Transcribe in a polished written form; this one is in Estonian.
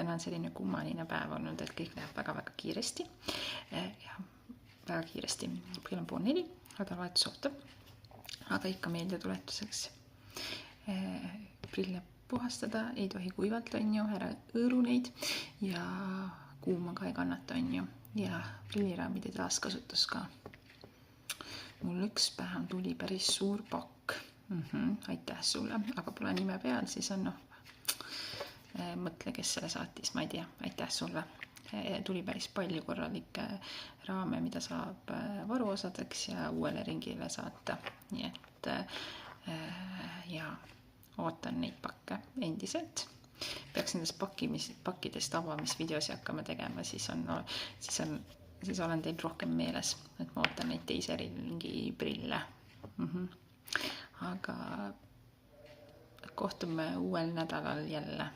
täna on selline kummaline päev olnud, et kõik läheb väga-väga kiiresti. Ja väga kiiresti. Kell on 3:30, nädalavahetus ootab. Aga ikka meeldetuletuseks. Prille puhastada, ei tohi kuivalt, on ju, ära õõru neid ja kuuma ka ei kannata, on ju. Ja prilliraamide taaskasutus ka. Mul üks päev tuli päris suur pakk. Aitäh sulle, aga pole nime peal, siis on mõtle, kes selle saatis, ma ei tea, aitäh sulle. Tuli päris palju korralikke raame, mida saab varuosadeks ja uuele ringile saata. Nii et ja ootan neid pakke endiselt. Peaks nendest pakkidest avamisvideosi hakkama tegema, siis olen teil rohkem meeles, et ma ootan neid teise ringi prille. Aga kohtume uuel nädalal jälle.